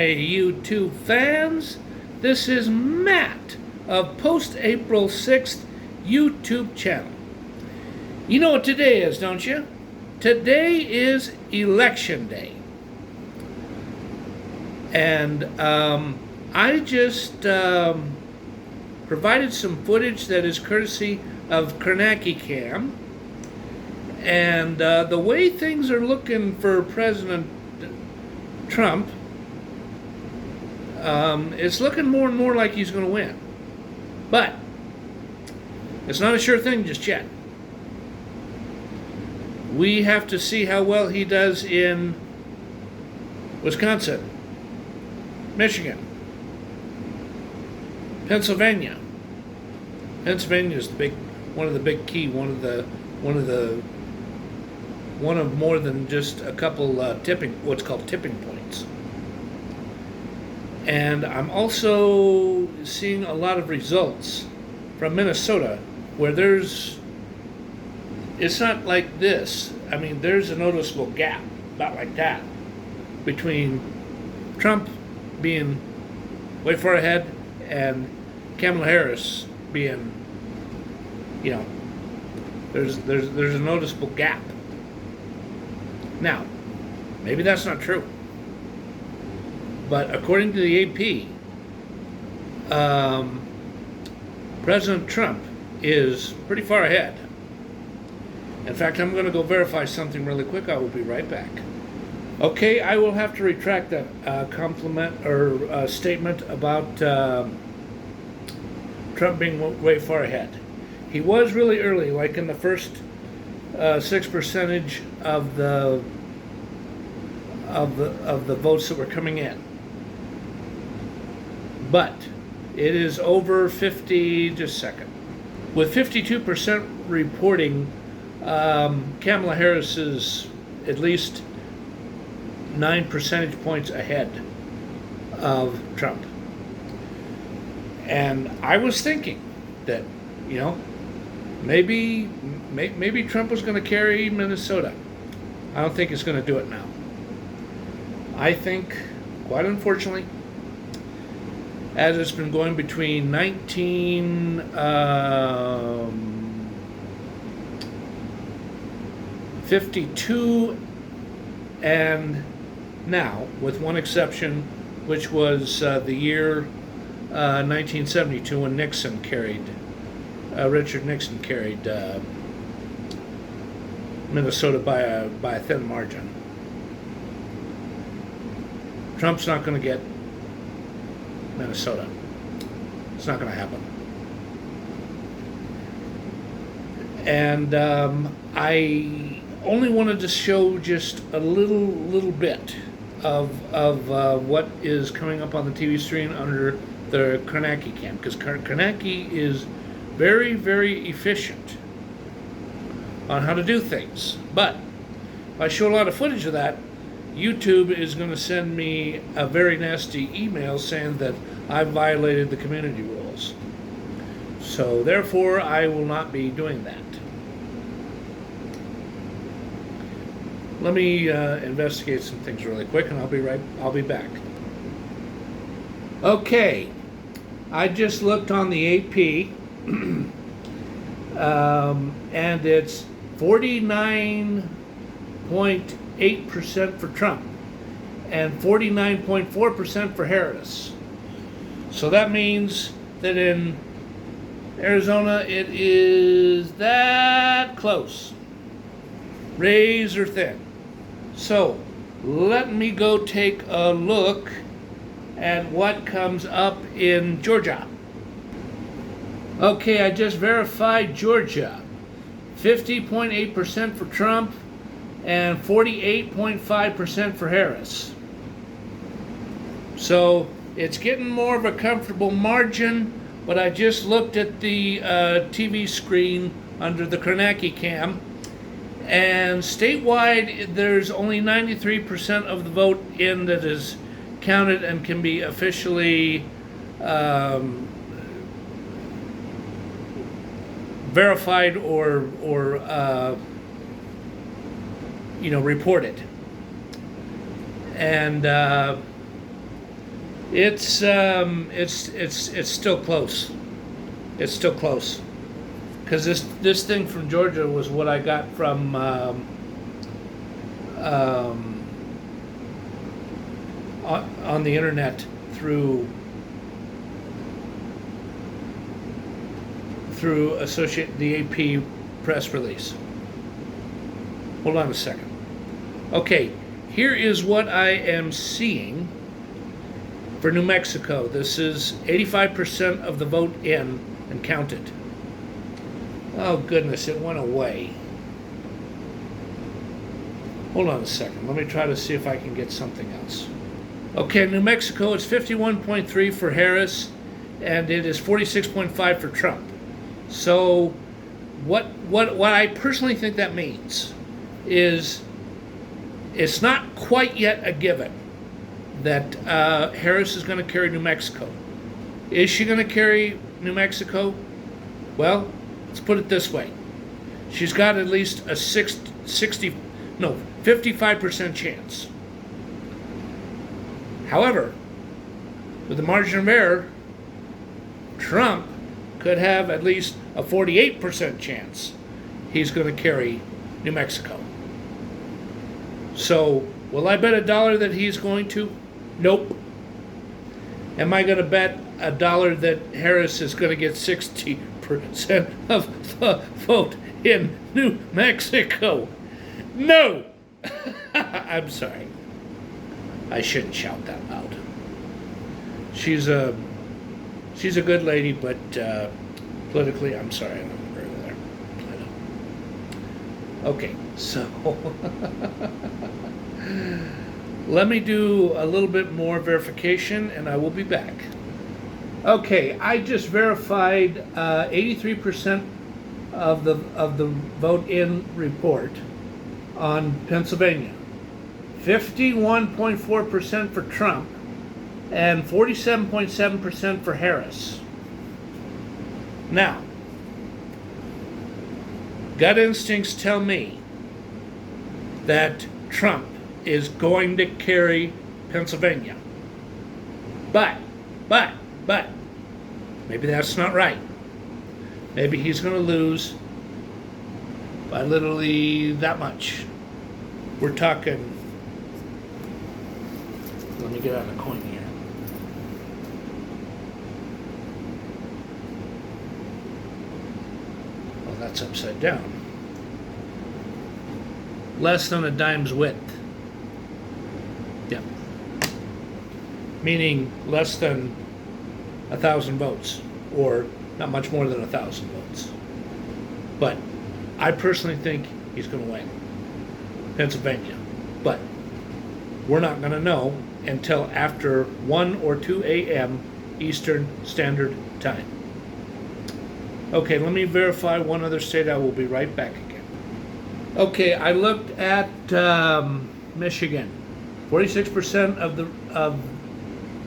YouTube fans. This is Matt of Post April 6th YouTube channel. You know what today is, don't you? Today is Election Day. And I just provided some footage that is courtesy of CORNACKI Cam. And the way things are looking for President Trump, it's looking more and more like he's going to win. But it's not a sure thing just yet. We have to see how well he does in Wisconsin, Michigan, Pennsylvania. Pennsylvania is one of the big key, one of more than just a couple what's called tipping points. And I'm also seeing a lot of results from Minnesota where it's not like this. I mean, there's a noticeable gap, about like that, between Trump being way far ahead and Kamala Harris being, there's a noticeable gap. Now, maybe that's not true. But according to the AP, President Trump is pretty far ahead. In fact, I'm going to go verify something really quick. I will be right back. Okay, I will have to retract that compliment or statement about Trump being way far ahead. He was really early, like in the first 6% of the votes that were coming in. But it is over 50, just a second. With 52% reporting, Kamala Harris is at least 9 percentage points ahead of Trump. And I was thinking that, maybe Trump was going to carry Minnesota. I don't think it's going to do it now. I think, quite unfortunately, as it's been going between 1952 and now, with one exception, which was the year 1972 when Richard Nixon carried Minnesota by a thin margin. Trump's not going to get Minnesota. It's not going to happen. And I only wanted to show just a little bit of what is coming up on the TV screen under the CORNACKI Cam, because CORNACKI is very, very efficient on how to do things. But if I show a lot of footage of that, YouTube is going to send me a very nasty email saying that I've violated the community rules. So therefore, I will not be doing that. Let me investigate some things really quick, and I'll be back. Okay, I just looked on the AP, and it's 49.8% for Trump and 49.4% for Harris. So that means that in Arizona it is that close, razor thin. So let me go take a look at what comes up in Georgia. Okay, I just verified Georgia. 50.8% for Trump and 48.5% for Harris. So it's getting more of a comfortable margin, but I just looked at the TV screen under the CORNACKI Cam, and statewide there's only 93% of the vote in that is counted and can be officially verified or reported. And It's still close. It's still close. Because this thing from Georgia was what I got from on the internet through the AP press release. Hold on a second. Okay, here is what I am seeing for New Mexico. This is 85% of the vote in and counted. Oh goodness, it went away. Hold on a second. Let me try to see if I can get something else. Okay, New Mexico, it's 51.3 for Harris, and it is 46.5 for Trump. So, what I personally think that means is it's not quite yet a given that Harris is going to carry New Mexico. Is she going to carry New Mexico? Well, let's put it this way. She's got at least a 55% chance. However, with the margin of error, Trump could have at least a 48% chance he's going to carry New Mexico. So, will I bet $1 that he's going to? Nope. Am I going to bet $1 that Harris is going to get 60% of the vote in New Mexico? No! I'm sorry. I shouldn't shout that loud. She's a good lady, but politically, I'm sorry, I don't agree with her. I know. Okay, so let me do a little bit more verification, and I will be back. Okay, I just verified 83% of the vote-in report on Pennsylvania, 51.4% for Trump, and 47.7% for Harris. Now, gut instincts tell me that Trump is going to carry Pennsylvania. But, maybe that's not right. Maybe he's going to lose by literally that much. We're talking, let me get out a coin here. Well, that's upside down. Less than a dime's width. Yep. Meaning less than 1,000 votes, or not much more than 1,000 votes. But I personally think he's going to win Pennsylvania. But we're not going to know until after 1 or 2 a.m. Eastern Standard Time. Okay, let me verify one other state. I will be right back again. Okay, I looked at Michigan. 46% of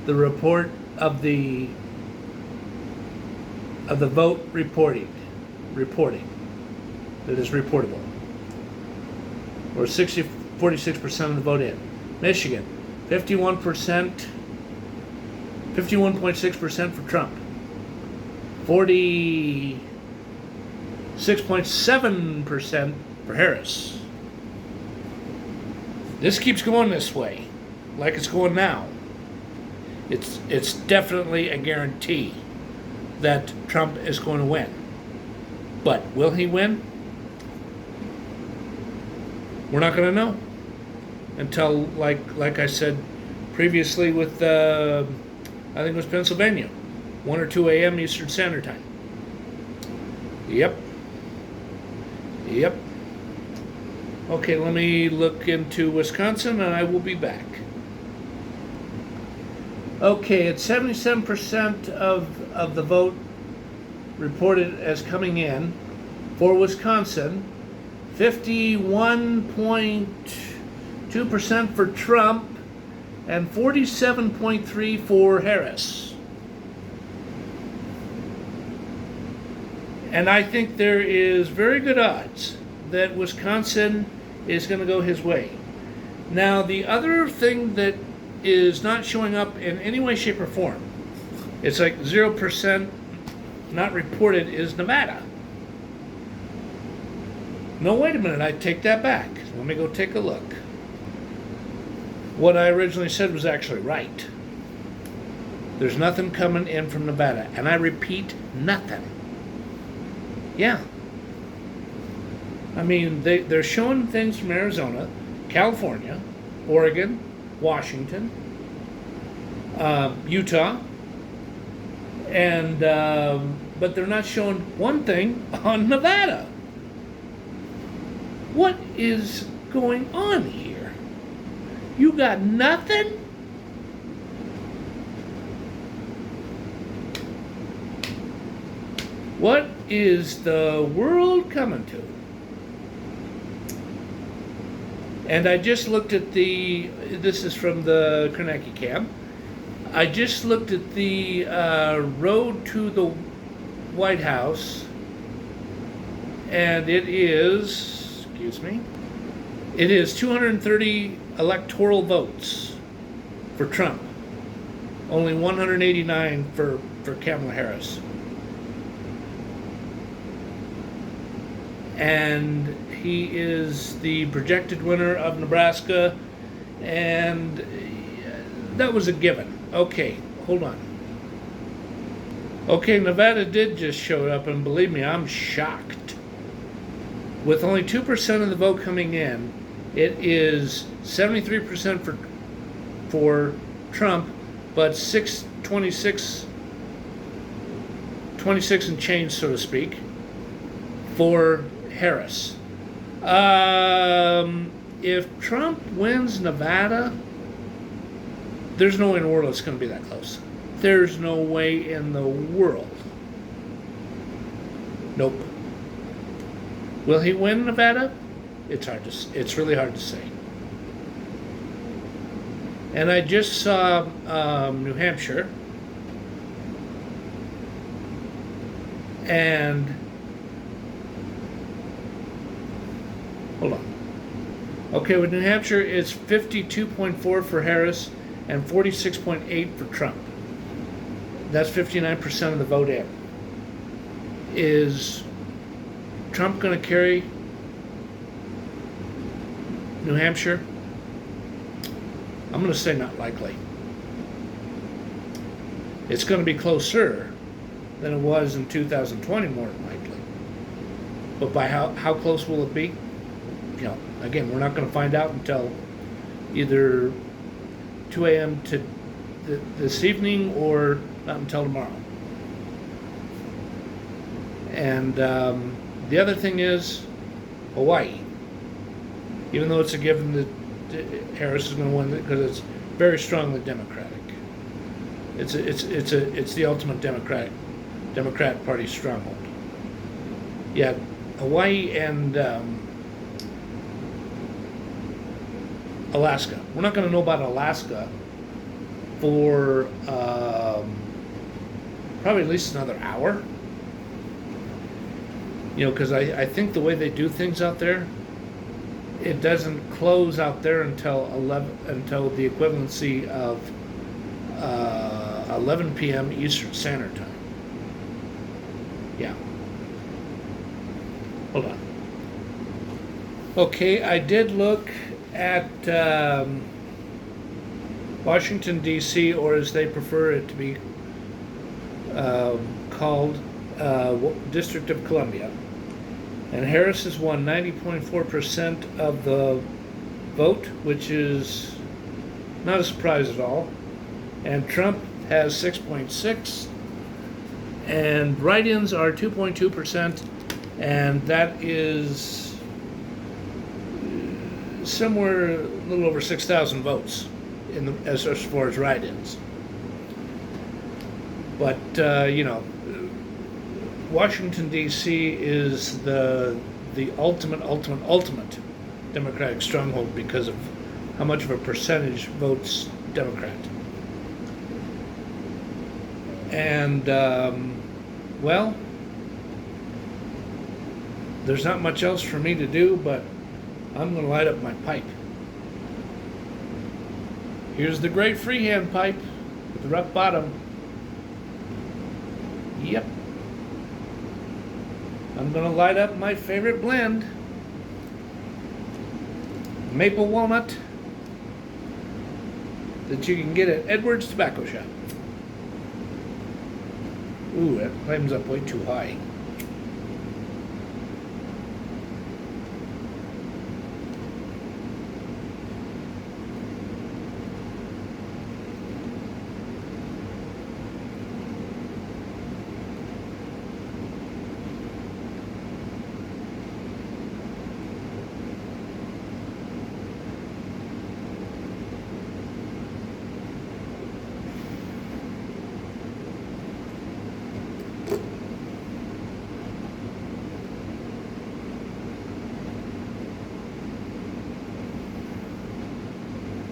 the report of the vote reporting that is reportable, or 46% of the vote in. Michigan, 51.6% for Trump, 46.7% for Harris. This keeps going this way, like it's going now. It's definitely a guarantee that Trump is going to win. But will he win? We're not going to know until, like I said previously with, I think it was Pennsylvania, 1 or 2 a.m. Eastern Standard Time. Yep. Okay, let me look into Wisconsin, and I will be back. Okay, it's 77% of the vote reported as coming in for Wisconsin, 51.2% for Trump, and 47.3% for Harris. And I think there is very good odds that Wisconsin is going to go his way. Now, the other thing that is not showing up in any way, shape, or form. It's like 0% not reported is Nevada. No, wait a minute, I take that back. Let me go take a look. What I originally said was actually right. There's nothing coming in from Nevada. And I repeat, nothing. Yeah. I mean, they're showing things from Arizona, California, Oregon, Washington, Utah, and but they're not showing one thing on Nevada. What is going on here? You got nothing? What is the world coming to? And I just looked at this is from the CORNACKI cam. I just looked at the road to the White House, and it is, excuse me, it is 230 electoral votes for Trump, only 189 for Kamala Harris. And he is the projected winner of Nebraska, and that was a given. Okay, hold on. Okay, Nevada did just show up, and believe me, I'm shocked. With only 2% of the vote coming in, it is 73% for Trump, but 26 and change, so to speak, for Harris. If Trump wins Nevada, there's no way in the world it's going to be that close. There's no way in the world. Nope. Will he win Nevada? It's really hard to say. And I just saw New Hampshire, and hold on. Okay, with New Hampshire, it's 52.4 for Harris and 46.8 for Trump. That's 59% of the vote in. Is Trump going to carry New Hampshire? I'm going to say not likely. It's going to be closer than it was in 2020, more than likely. But by how close will it be? You know, again, we're not going to find out until either 2 a.m. to this evening or not until tomorrow. And the other thing is Hawaii. Even though it's a given that Harris is going to win because it's very strongly Democratic. It's the ultimate Democrat Party stronghold. Yeah, Hawaii and Alaska. We're not going to know about Alaska for probably at least another hour. You know, because I think the way they do things out there, it doesn't close out there until the equivalency of 11 p.m. Eastern Standard Time. Yeah. Hold on. Okay, I did look at Washington, D.C., or as they prefer it to be called, District of Columbia. And Harris has won 90.4% of the vote, which is not a surprise at all. And Trump has 6.6%, and write-ins are 2.2%, and that is somewhere a little over 6,000 votes as far as write-ins. But you know, Washington, D.C. is the ultimate Democratic stronghold because of how much of a percentage votes Democrat. And, well, there's not much else for me to do, but I'm going to light up my pipe. Here's the great freehand pipe with the rough bottom. Yep. I'm going to light up my favorite blend. Maple walnut that you can get at Edwards Tobacco Shop. Ooh, that flame's up way too high.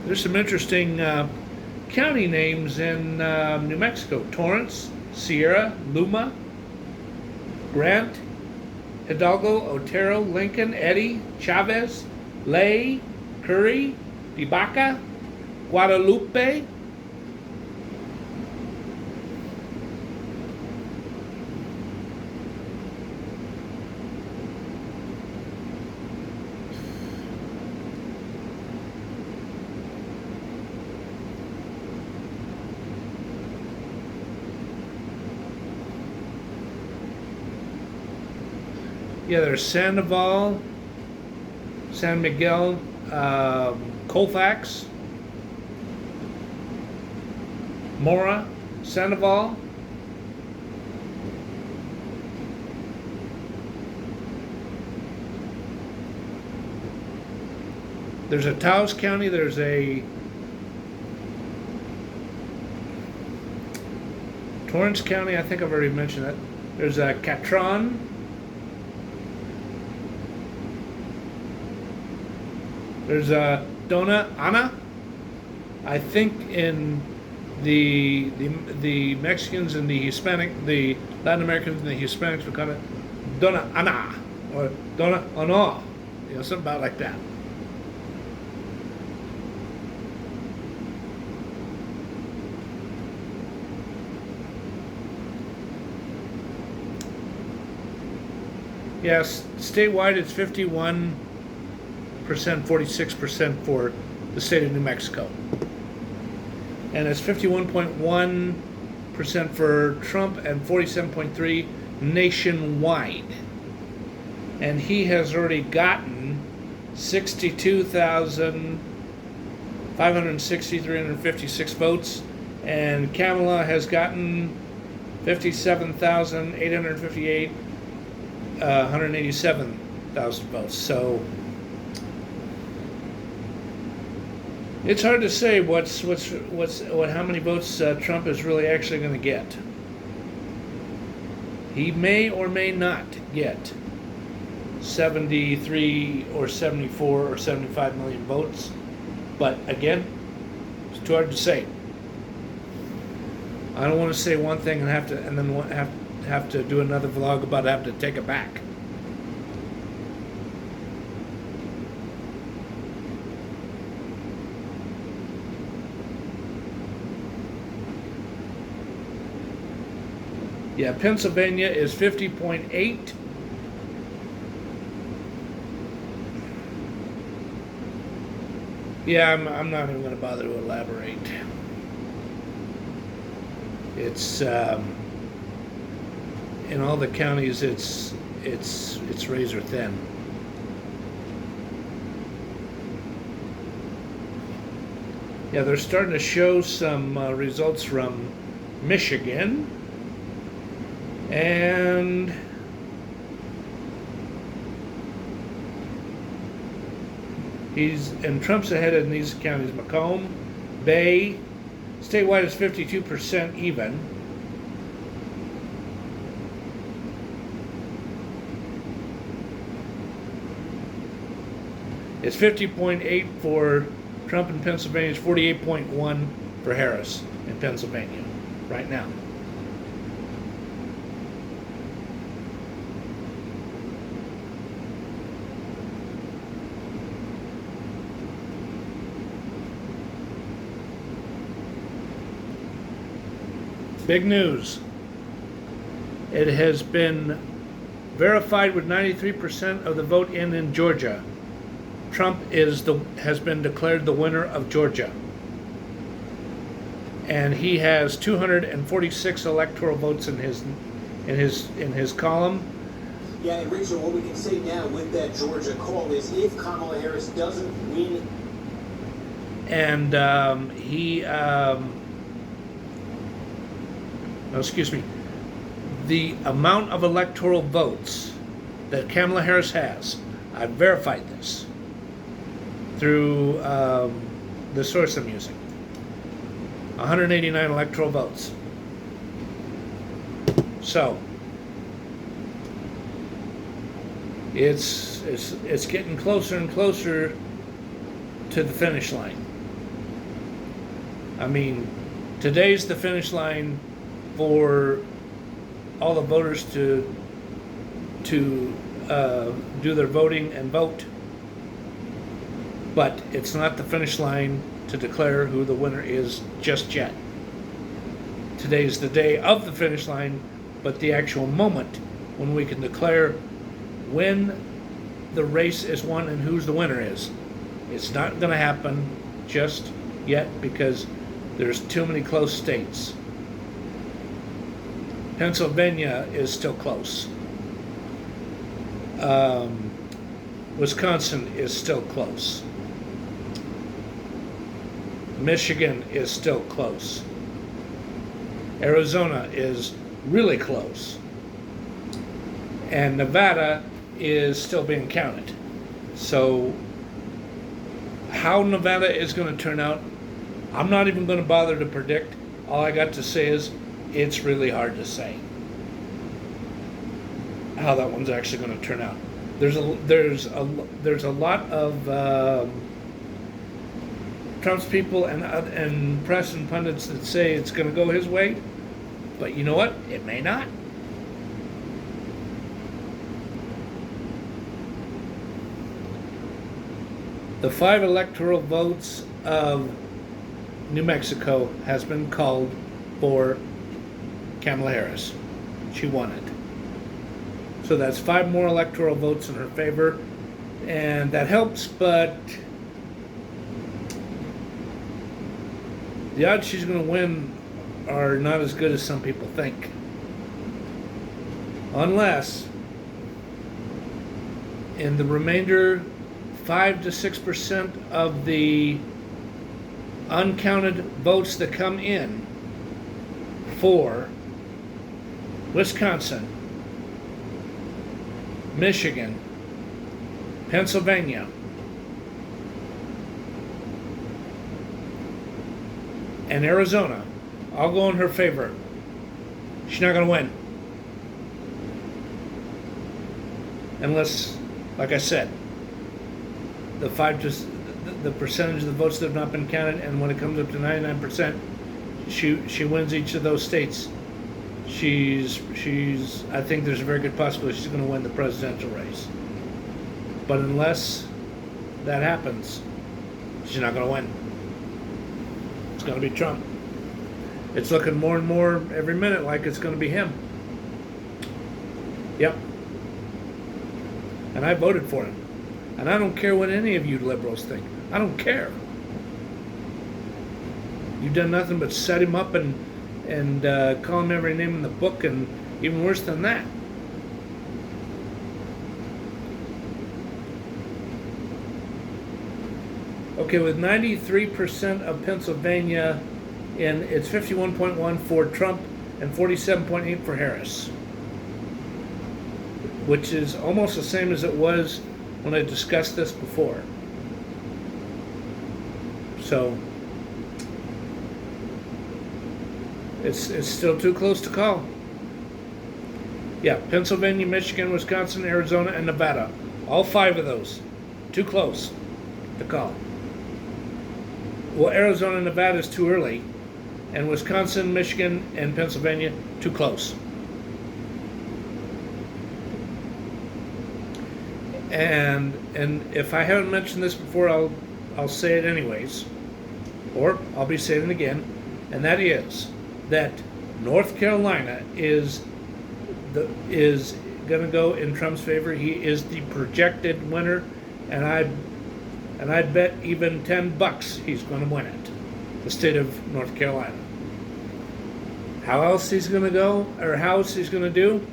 There's some interesting county names in New Mexico. Torrance, Sierra, Luma, Grant, Hidalgo, Otero, Lincoln, Eddy, Chavez, Lay, Curry, Dibaca, Guadalupe. Yeah, there's Sandoval, San Miguel, Colfax, Mora, Sandoval. There's a Taos County, there's a Torrance County, I think I've already mentioned that. There's a Catron. There's a Dona Ana. I think in the Mexicans and the the Latin Americans and the Hispanics would call it Dona Ana or Dona Ono, something about like that. Yes, statewide it's 51%, 46% for the state of New Mexico. And it's 51.1% for Trump and 47.3% nationwide. And he has already gotten 62,560,356 votes. And Kamala has gotten 57,858, 187,000 votes. So it's hard to say how many votes Trump is really actually going to get. He may or may not get 73 or 74 or 75 million votes, but again, it's too hard to say. I don't want to say one thing and then have to do another vlog about having to take it back. Yeah, Pennsylvania is 50.8. Yeah, I'm not even going to bother to elaborate. It's in all the counties. It's razor thin. Yeah, they're starting to show some results from Michigan. And Trump's ahead in these counties: Macomb, Bay. Statewide is 52% even. It's 50.8 for Trump in Pennsylvania. It's 48.1 for Harris in Pennsylvania right now. Big news. It has been verified with 93% of the vote in Georgia. Trump has been declared the winner of Georgia. And he has 246 electoral votes in his column. Yeah, and Rachel, what we can say now with that Georgia call is if Kamala Harris doesn't win. And no, excuse me. The amount of electoral votes that Kamala Harris has, I've verified this through the source I'm using. 189 electoral votes. So it's getting closer and closer to the finish line. I mean, today's the finish line for all the voters to do their voting and vote, but it's not the finish line to declare who the winner is just yet. Today's the day of the finish line, but the actual moment when we can declare when the race is won and who's the winner is. It's not going to happen just yet because there's too many close states. Pennsylvania is still close. Wisconsin is still close. Michigan is still close. Arizona is really close. And Nevada is still being counted. So how Nevada is going to turn out, I'm not even going to bother to predict. All I got to say is it's really hard to say how that one's actually going to turn out. There's a lot of Trump's people and press and pundits that say it's going to go his way, but you know what? It may not. The 5 electoral votes of New Mexico has been called for Kamala Harris. She won it. So that's 5 more electoral votes in her favor, and that helps, but the odds she's going to win are not as good as some people think. Unless in the remainder 5 to 6% of the uncounted votes that come in for Wisconsin, Michigan, Pennsylvania, and Arizona all go in her favor, she's not going to win. Unless, like I said, the percentage of the votes that have not been counted, and when it comes up to 99%, she wins each of those states. I think there's a very good possibility she's going to win the presidential race. But unless that happens, she's not going to win. It's going to be Trump. It's looking more and more every minute like it's going to be him. Yep. And I voted for him. And I don't care what any of you liberals think. I don't care. You've done nothing but set him up and call him every name in the book, and even worse than that. Okay, with 93% of Pennsylvania in, it's 51.1 for Trump and 47.8 for Harris, which is almost the same as it was when I discussed this before. So it's still too close to call. Yeah, Pennsylvania, Michigan, Wisconsin, Arizona, and Nevada. All 5 of those. Too close to call. Well, Arizona and Nevada is too early. And Wisconsin, Michigan, and Pennsylvania, too close. And if I haven't mentioned this before, I'll say it anyways. Or I'll be saying it again. And that is that North Carolina is going to go in Trump's favor. He is the projected winner, and I'd bet even $10 he's going to win it. The state of North Carolina. How else he's going to go, or how else he's going to do?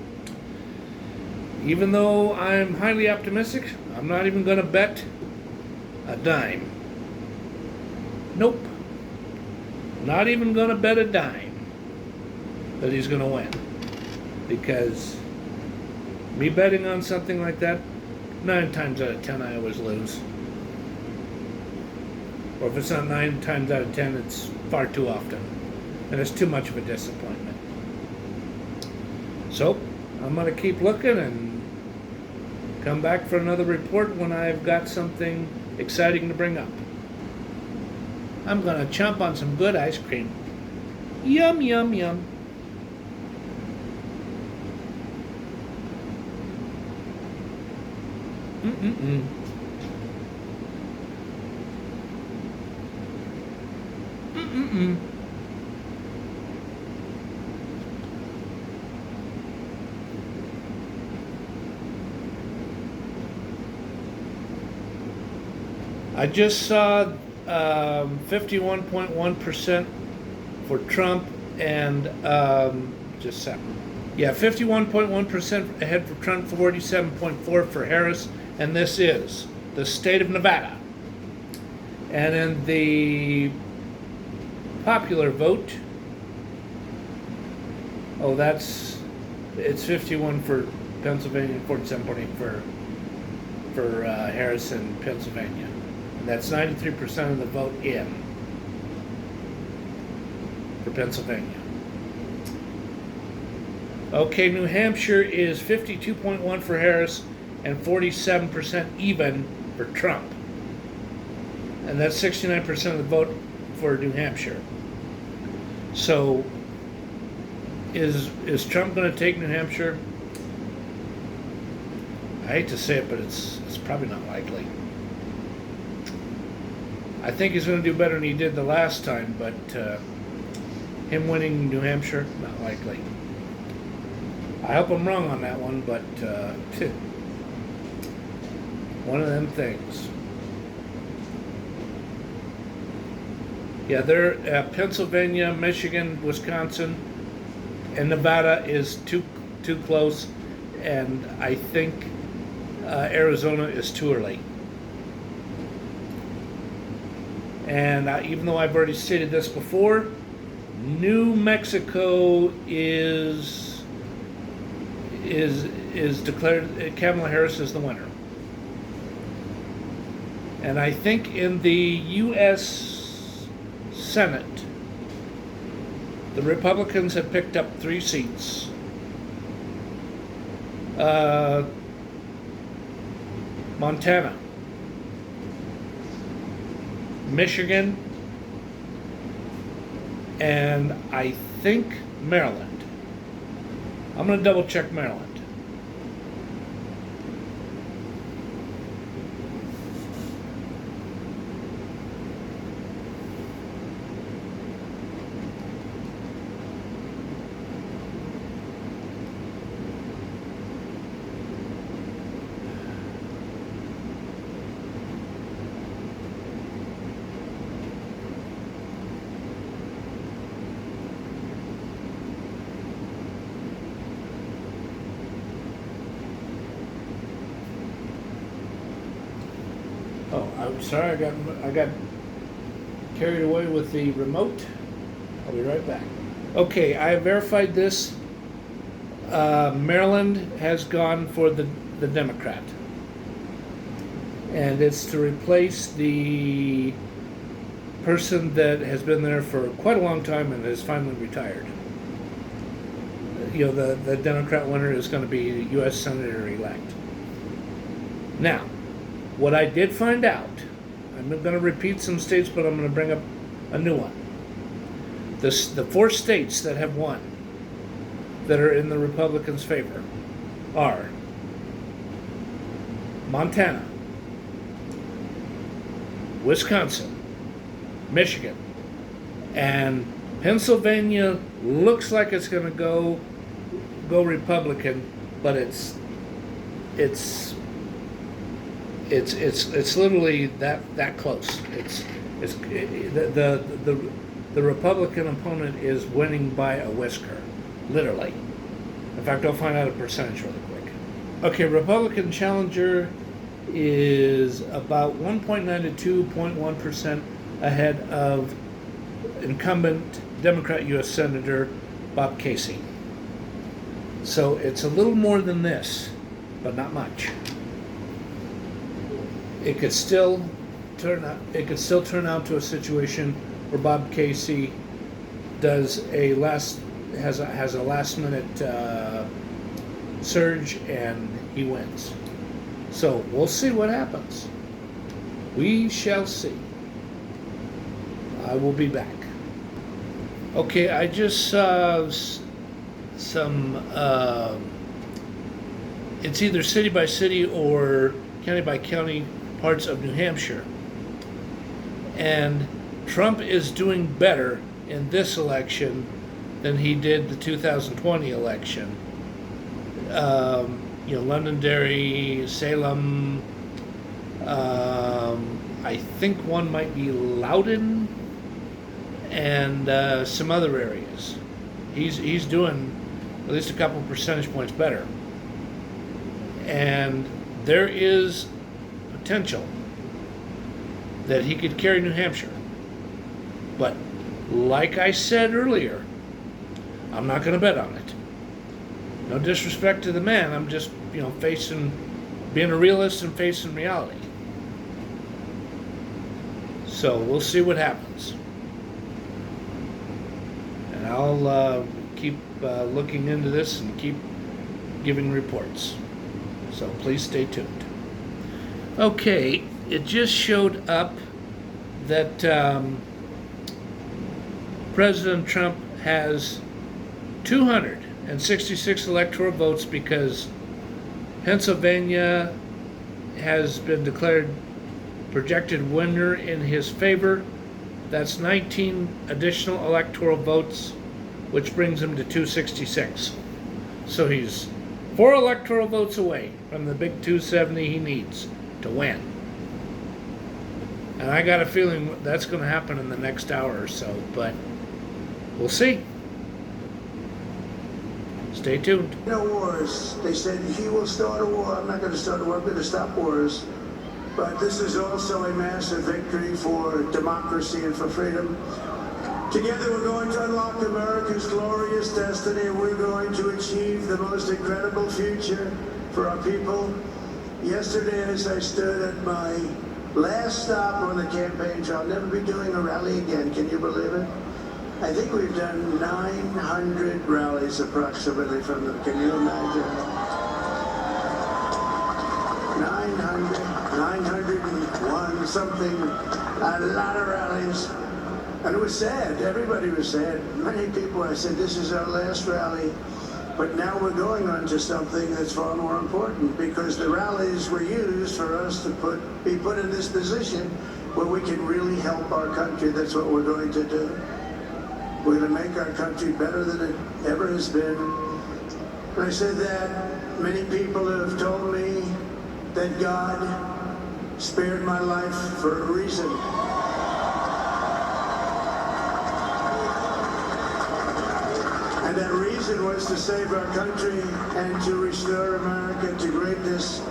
Even though I'm highly optimistic, I'm not even going to bet a dime. Nope. Not even going to bet a dime that he's going to win. Because me betting on something like that, 9 times out of 10 I always lose. Or if it's not 9 times out of 10, it's far too often. And it's too much of a disappointment. So, I'm going to keep looking and come back for another report when I've got something exciting to bring up. I'm going to chomp on some good ice cream. Yum, yum, yum. Mm-mm-mm. Mm-mm-mm. I just saw 51.1% for Trump and just a second. Yeah, 51.1% ahead for Trump, 47.4% for Harris, and this is the state of Nevada. And in the popular vote, it's 51 for Pennsylvania, 47.8 for Harris in Pennsylvania. And that's 93% of the vote in for Pennsylvania. Okay, New Hampshire is 52.1 for Harris and 47% even for Trump. And that's 69% of the vote for New Hampshire. So, is Trump going to take New Hampshire? I hate to say it, but it's probably not likely. I think he's going to do better than he did the last time, but him winning New Hampshire, not likely. I hope I'm wrong on that one, but one of them things. Yeah, they're Pennsylvania, Michigan, Wisconsin, and Nevada is too close, and I think Arizona is too early. And even though I've already stated this before, New Mexico is declared, Kamala Harris is the winner. And I think in the U.S. Senate, the Republicans have picked up 3 seats. Montana, Michigan, and I think Maryland. I'm going to double check Maryland. Oh, I'm sorry, I got carried away with the remote. I'll be right back. Okay, I have verified this. Maryland has gone for the Democrat. And it's to replace the person that has been there for quite a long time and has finally retired. You know, the Democrat winner is going to be U.S. Senator-elect. Now, what I did find out, I'm going to repeat some states, but I'm going to bring up a new one. The 4 states that have won, that are in the Republicans' favor, are Montana, Wisconsin, Michigan, and Pennsylvania looks like it's going to go Republican, but it's literally that close. The Republican opponent is winning by a whisker, literally. In fact, I'll find out a percentage really quick. Okay, Republican challenger is about 1.9 to 2.1% ahead of incumbent Democrat U.S. Senator Bob Casey. So it's a little more than this, but not much. It could still turn out to a situation where Bob Casey has a last minute surge and he wins. So we'll see what happens. We shall see. I will be back. Okay, I just saw some, it's either city by city or county by county parts of New Hampshire. And Trump is doing better in this election than he did the 2020 election. Londonderry, Salem, I think one might be Loudon, and some other areas. He's doing at least a couple percentage points better. And there is potential that he could carry New Hampshire. But like I said earlier, I'm not going to bet on it. No disrespect to the man. I'm just, being a realist and facing reality. So we'll see what happens. And I'll keep looking into this and keep giving reports. So please stay tuned. Okay, it just showed up that President Trump has 266 electoral votes because Pennsylvania has been declared projected winner in his favor. That's 19 additional electoral votes, which brings him to 266. So he's 4 electoral votes away from the big 270 he needs to win. And I got a feeling that's going to happen in the next hour or so, but we'll see. Stay tuned. No wars. They said he will start a war. I'm not going to start a war. I'm going to stop wars. But this is also a massive victory for democracy and for freedom. Together we're going to unlock America's glorious destiny. We're going to achieve the most incredible future for our people. Yesterday, as I stood at my last stop on the campaign trail, I'll never be doing a rally again. Can you believe it? I think we've done 900 rallies approximately from them. Can you imagine? 901 something, a lot of rallies. And it was sad. Everybody was sad. Many people, I said, this is our last rally. But now we're going on to something that's far more important, because the rallies were used for us to be put in this position where we can really help our country. That's what we're going to do. We're going to make our country better than it ever has been. And I said that many people have told me that God spared my life for a reason. And that reason was to save our country and to restore America to greatness.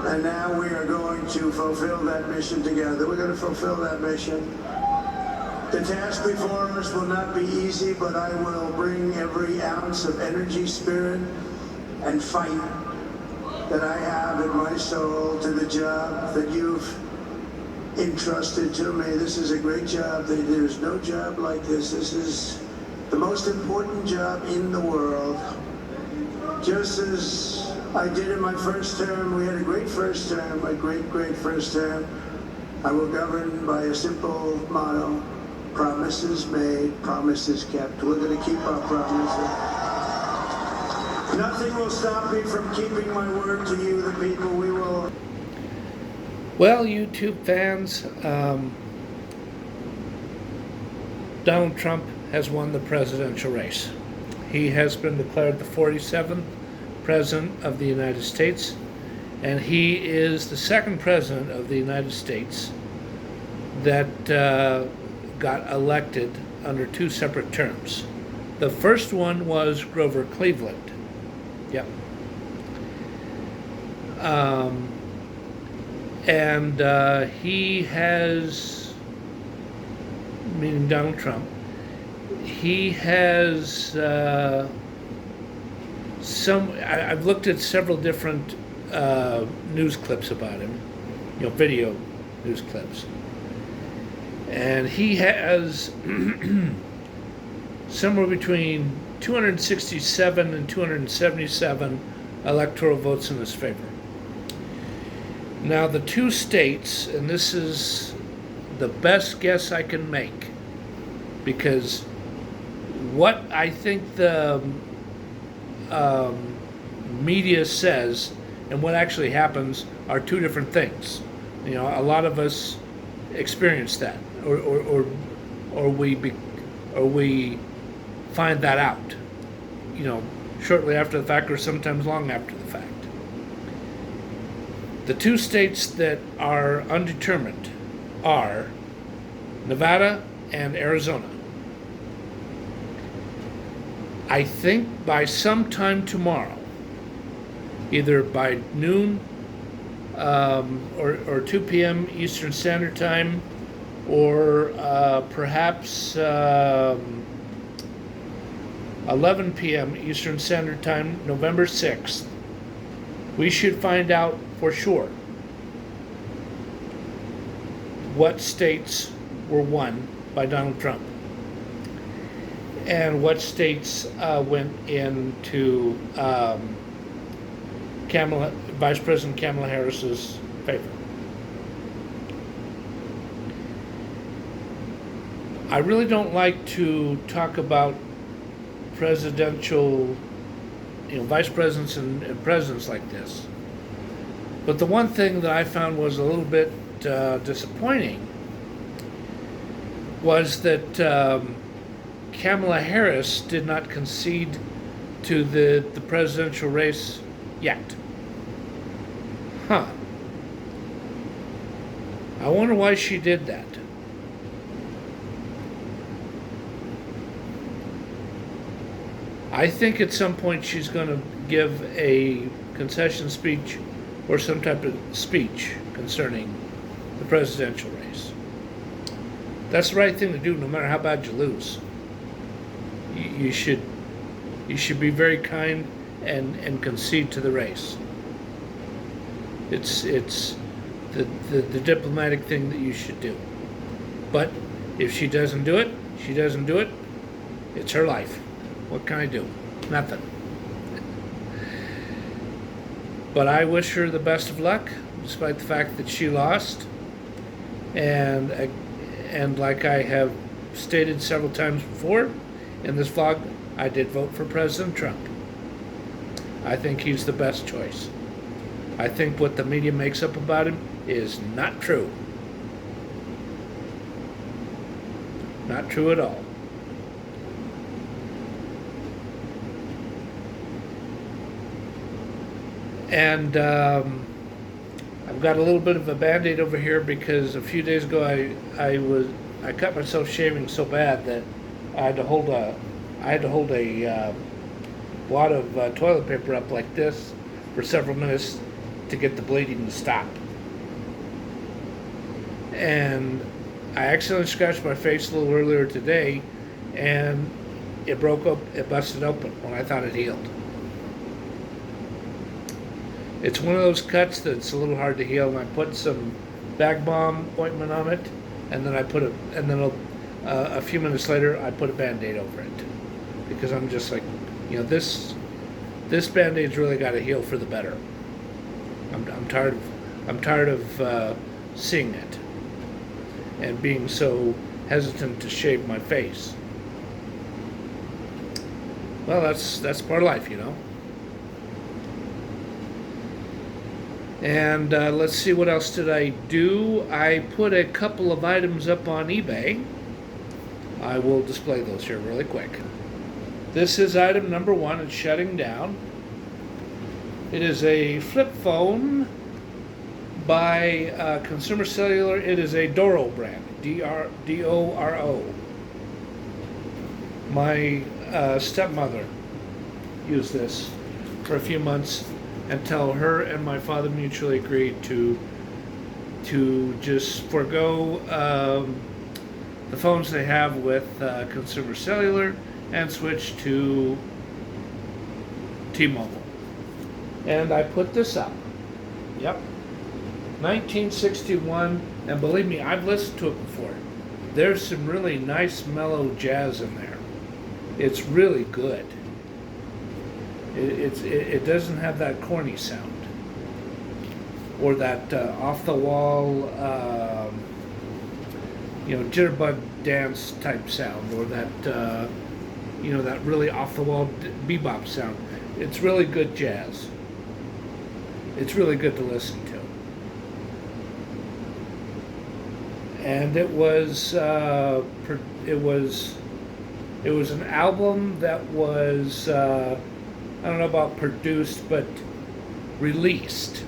And now we are going to fulfill that mission together. We're going to fulfill that mission. The task before us will not be easy, but I will bring every ounce of energy, spirit, and fight that I have in my soul to the job that you've entrusted to me. This is a great job. There's no job like this. This is the most important job in the world. Just as I did in my first term, we had a great first term, a great first term. I will govern by a simple motto: promises made, promises kept. We're going to keep our promises. Nothing will stop me from keeping my word to you, the people. We will. Well, YouTube fans, Donald Trump has won the presidential race. He has been declared the 47th President of the United States, and he is the second President of the United States that got elected under two separate terms. The first one was Grover Cleveland. Yep. And he has, meaning Donald Trump, he has I've looked at several different news clips about him, video news clips. And he has somewhere between 267 and 277 electoral votes in his favor. Now, the two states, and this is the best guess I can make, because what I think the media says and what actually happens are two different things. A lot of us experience that, or we find that out, shortly after the fact, or sometimes long after the fact. The two states that are undetermined are Nevada and Arizona. I think by sometime tomorrow, either by noon or 2 p.m. Eastern Standard Time, or perhaps 11 p.m. Eastern Standard Time, November 6th, we should find out for sure what states were won by Donald Trump and what states went into Vice President Kamala Harris's favor. I really don't like to talk about presidential, vice presidents and presidents like this. But the one thing that I found was a little bit disappointing was that Kamala Harris did not concede to the presidential race yet. I wonder why she did that. I think at some point she's going to give a concession speech or some type of speech concerning the presidential race. That's the right thing to do, no matter how bad you lose. You should be very kind and concede to the race. It's the diplomatic thing that you should do. But if she doesn't do it, she doesn't do it. It's her life. What can I do? Nothing. But I wish her the best of luck, despite the fact that she lost. And like I have stated several times before in this vlog, I did vote for President Trump. I think he's the best choice. I think what the media makes up about him is not true. Not true at all. And I've got a little bit of a Band-Aid over here because a few days ago I cut myself shaving so bad that I had to hold a wad of toilet paper up like this for several minutes to get the bleeding to stop. And I accidentally scratched my face a little earlier today, and it busted open when I thought it healed. It's one of those cuts that's a little hard to heal, and I put some bag balm ointment on it, and then a few minutes later I put a Band-Aid over it, because I'm just like, this Band-Aid's really got to heal for the better. I'm tired of seeing it and being so hesitant to shave my face. Well, that's part of life, And let's see, what else did I do? I put a couple of items up on eBay. I will display those here really quick. This is item number 1. It's shutting down. It is a flip phone by Consumer Cellular. It is a Doro brand, D-O-R-O. My stepmother used this for a few months until her and my father mutually agreed to just forego the phones they have with Consumer Cellular and switch to T-Mobile. And I put this up. Yep. 1961, and believe me, I've listened to it before. There's some really nice mellow jazz in there. It's really good. It doesn't have that corny sound or that off the wall jitterbug dance type sound, or that that really off the wall bebop sound. It's really good jazz. It's really good to listen to. And it was an album that was I don't know about produced, but released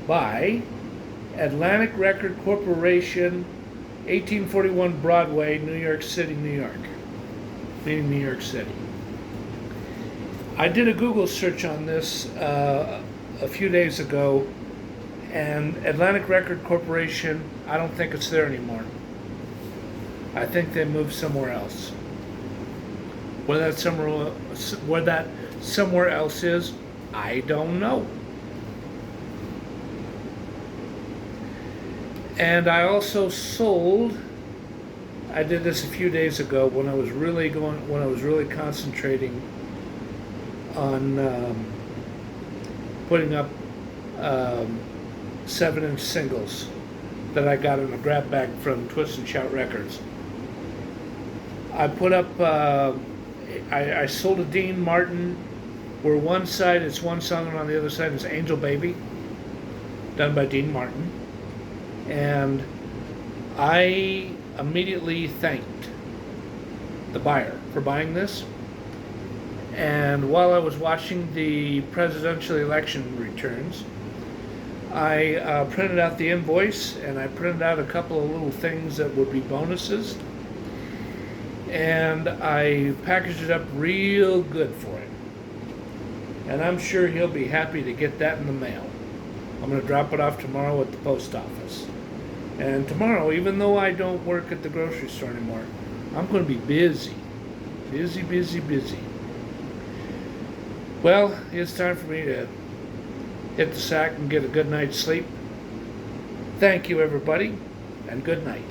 by Atlantic Record Corporation, 1841 Broadway, New York City, New York. Meaning New York City. I did a Google search on this a few days ago, and Atlantic Record Corporation, I don't think it's there anymore. I think they moved somewhere else. Where that somewhere else is, I don't know. And I also sold, I did this a few days ago when I was really concentrating on putting up 7-inch singles that I got in a grab bag from Twist and Shout Records. I put up, I sold a Dean Martin, where one side it's one song and on the other side is Angel Baby, done by Dean Martin. And I immediately thanked the buyer for buying this. And while I was watching the presidential election returns, I printed out the invoice, and I printed out a couple of little things that would be bonuses. And I packaged it up real good for him. And I'm sure he'll be happy to get that in the mail. I'm going to drop it off tomorrow at the post office. And tomorrow, even though I don't work at the grocery store anymore, I'm going to be busy. Busy. Well, it's time for me to hit the sack and get a good night's sleep. Thank you, everybody, and good night.